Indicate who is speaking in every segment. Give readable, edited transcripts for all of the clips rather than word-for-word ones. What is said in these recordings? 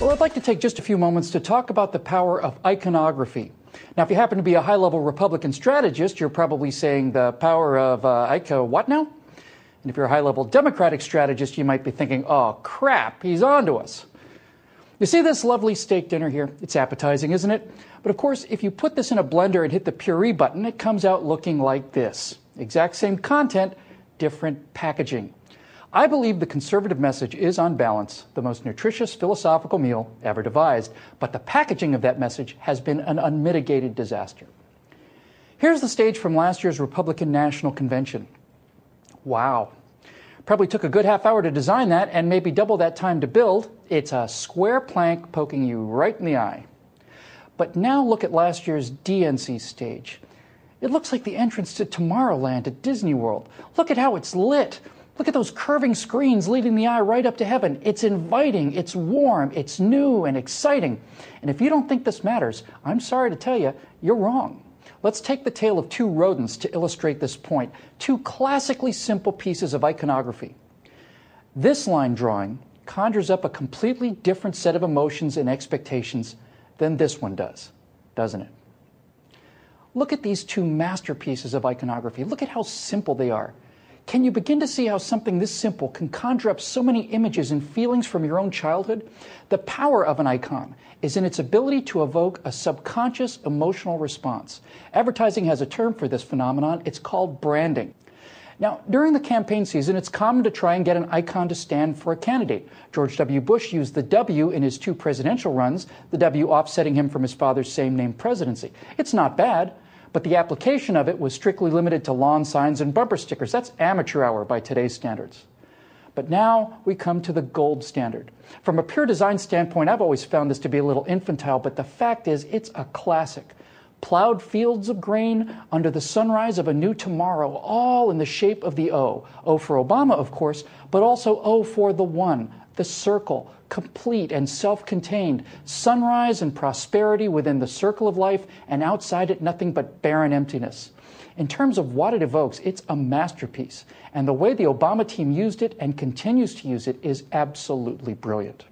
Speaker 1: Well, I'd like to take just a few moments to talk about the power of iconography. Now, if you happen to be a high-level Republican strategist, you're probably saying the power of what now? And if you're a high-level Democratic strategist, you might be thinking, oh, crap, he's on to us. You see this lovely steak dinner here? It's appetizing, isn't it? But of course, if you put this in a blender and hit the puree button, it comes out looking like this. Exact same content, different packaging. I believe the conservative message is, on balance, the most nutritious philosophical meal ever devised, but the packaging of that message has been an unmitigated disaster. Here's the stage from last year's Republican National Convention. Wow. Probably took a good half hour to design that and maybe double that time to build. It's a square plank poking you right in the eye. But now look at last year's DNC stage. It looks like the entrance to Tomorrowland at Disney World. Look at how it's lit. Look at those curving screens leading the eye right up to heaven. It's inviting, it's warm, it's new and exciting. And if you don't think this matters, I'm sorry to tell you, you're wrong. Let's take the tale of two rodents to illustrate this point, two classically simple pieces of iconography. This line drawing conjures up a completely different set of emotions and expectations than this one does, doesn't it? Look at these two masterpieces of iconography. Look at how simple they are. Can you begin to see how something this simple can conjure up so many images and feelings from your own childhood? The power of an icon is in its ability to evoke a subconscious emotional response. Advertising has a term for this phenomenon. It's called branding. Now, during the campaign season, it's common to try and get an icon to stand for a candidate. George W. Bush used the W in his two presidential runs, the W offsetting him from his father's same-name presidency. It's not bad. But the application of it was strictly limited to lawn signs and bumper stickers. That's amateur hour by today's standards. But now we come to the gold standard. From a pure design standpoint, I've always found this to be a little infantile, but the fact is it's a classic. Plowed fields of grain under the sunrise of a new tomorrow, all in the shape of the O. O for Obama, of course, but also O for the one, the circle, complete and self-contained, sunrise and prosperity within the circle of life, and outside it nothing but barren emptiness. In terms of what it evokes, it's a masterpiece, and the way the Obama team used it and continues to use it is absolutely brilliant.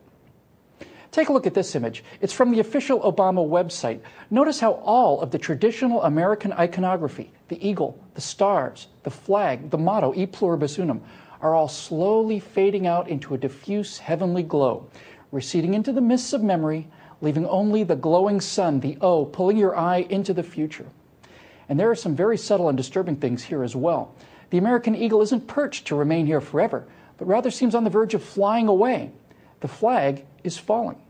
Speaker 1: Take a look at this image. It's from the official Obama website. Notice how all of the traditional American iconography, the eagle, the stars, the flag, the motto, E pluribus unum, are all slowly fading out into a diffuse heavenly glow, receding into the mists of memory, leaving only the glowing sun, the O, pulling your eye into the future. And there are some very subtle and disturbing things here as well. The American eagle isn't perched to remain here forever, but rather seems on the verge of flying away. The flag is falling.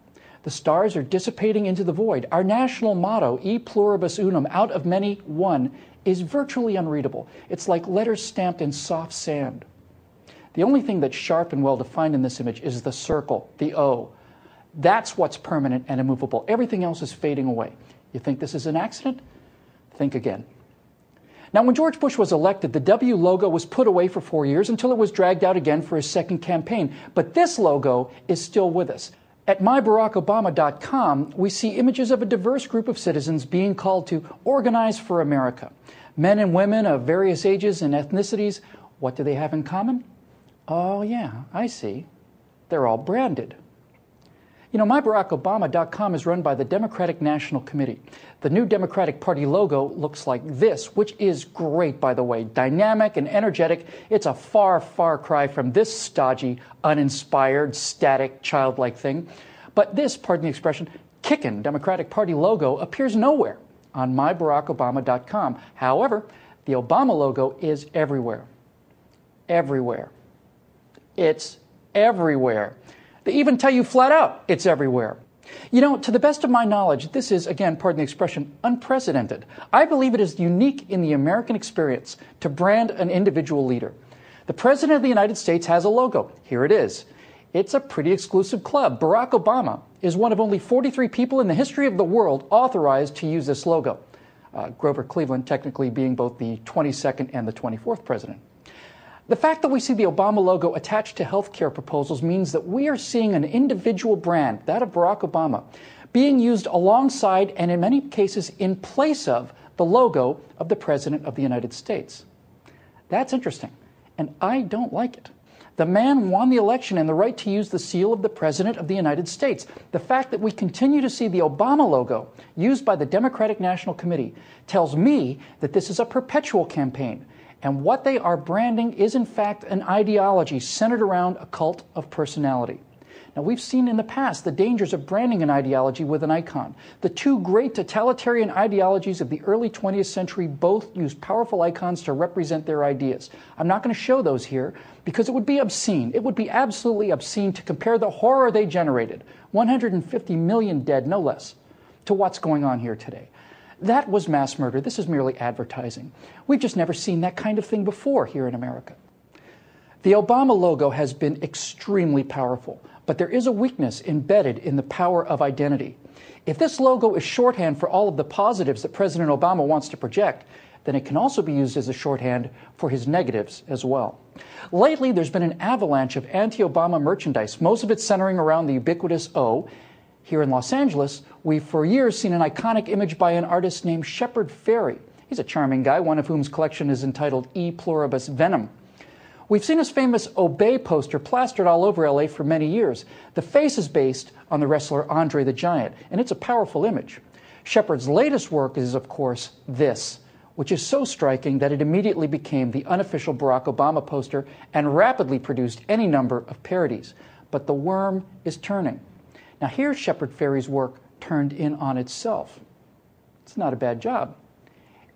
Speaker 1: The stars are dissipating into the void. Our national motto, E pluribus unum, out of many, one, is virtually unreadable. It's like letters stamped in soft sand. The only thing that's sharp and well-defined in this image is the circle, the O. That's what's permanent and immovable. Everything else is fading away. You think this is an accident? Think again. Now, when George Bush was elected, the W logo was put away for 4 years until it was dragged out again for his second campaign. But this logo is still with us. At myBarackObama.com, we see images of a diverse group of citizens being called to organize for America. Men and women of various ages and ethnicities. What do they have in common? Oh, yeah, I see. They're all branded. You know, MyBarackObama.com is run by the Democratic National Committee. The new Democratic Party logo looks like this, which is great, by the way. Dynamic and energetic. It's a far, far cry from this stodgy, uninspired, static, childlike thing. But this, pardon the expression, kickin' Democratic Party logo appears nowhere on MyBarackObama.com. However, the Obama logo is everywhere. Everywhere. It's everywhere. They even tell you flat out it's everywhere. You know, to the best of my knowledge, this is, again, pardon the expression, unprecedented. I believe it is unique in the American experience to brand an individual leader. The President of the United States has a logo. Here it is. It's a pretty exclusive club. Barack Obama is one of only 43 people in the history of the world authorized to use this logo. Grover Cleveland technically being both the 22nd and the 24th president. The fact that we see the Obama logo attached to healthcare proposals means that we are seeing an individual brand, that of Barack Obama, being used alongside and in many cases in place of the logo of the President of the United States. That's interesting, and I don't like it. The man won the election and the right to use the seal of the President of the United States. The fact that we continue to see the Obama logo used by the Democratic National Committee tells me that this is a perpetual campaign. And what they are branding is, in fact, an ideology centered around a cult of personality. Now, we've seen in the past the dangers of branding an ideology with an icon. The two great totalitarian ideologies of the early 20th century both used powerful icons to represent their ideas. I'm not going to show those here because it would be obscene. It would be absolutely obscene to compare the horror they generated, 150 million dead, no less, to what's going on here today. That was mass murder. This is merely advertising. We've just never seen that kind of thing before here in America. The Obama logo has been extremely powerful, but there is a weakness embedded in the power of identity. If this logo is shorthand for all of the positives that President Obama wants to project, then it can also be used as a shorthand for his negatives as well. Lately, there's been an avalanche of anti-Obama merchandise, most of it centering around the ubiquitous O. Here in Los Angeles, we've for years seen an iconic image by an artist named Shepard Fairey. He's a charming guy, one of whom's collection is entitled E Pluribus Venom. We've seen his famous Obey poster plastered all over LA for many years. The face is based on the wrestler Andre the Giant, and it's a powerful image. Shepard's latest work is, of course, this, which is so striking that it immediately became the unofficial Barack Obama poster and rapidly produced any number of parodies. But the worm is turning. Now here's Shepard Fairey's work turned in on itself. It's not a bad job.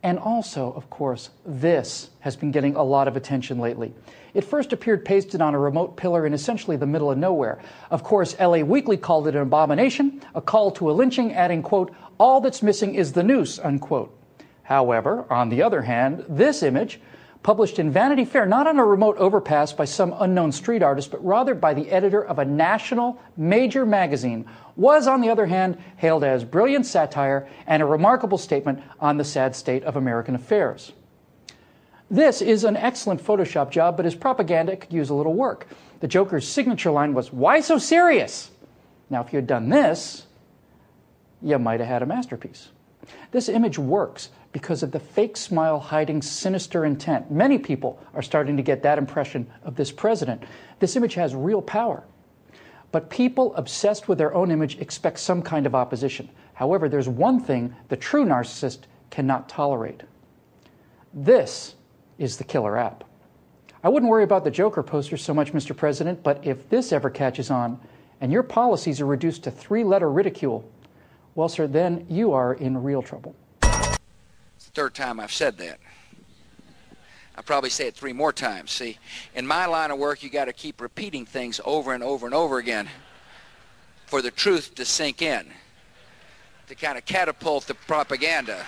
Speaker 1: And also, of course, this has been getting a lot of attention lately. It first appeared pasted on a remote pillar in essentially the middle of nowhere. Of course, LA Weekly called it an abomination, a call to a lynching, adding, quote, "All that's missing is the noose," unquote. However, on the other hand, this image, published in Vanity Fair, not on a remote overpass by some unknown street artist, but rather by the editor of a national major magazine, was, on the other hand, hailed as brilliant satire and a remarkable statement on the sad state of American affairs. This is an excellent Photoshop job, but as propaganda, it could use a little work. The Joker's signature line was, "Why so serious?" Now, if you had done this, you might have had a masterpiece. This image works because of the fake smile hiding sinister intent. Many people are starting to get that impression of this president. This image has real power. But people obsessed with their own image expect some kind of opposition. However, there's one thing the true narcissist cannot tolerate. This is the killer app. I wouldn't worry about the Joker poster so much, Mr. President, but if this ever catches on and your policies are reduced to three-letter ridicule, well, sir, then you are in real trouble.
Speaker 2: It's the third time I've said that. I'll probably say it 3 more times. See, in my line of work, you got to keep repeating things over and over and over again for the truth to sink in, to kind of catapult the propaganda.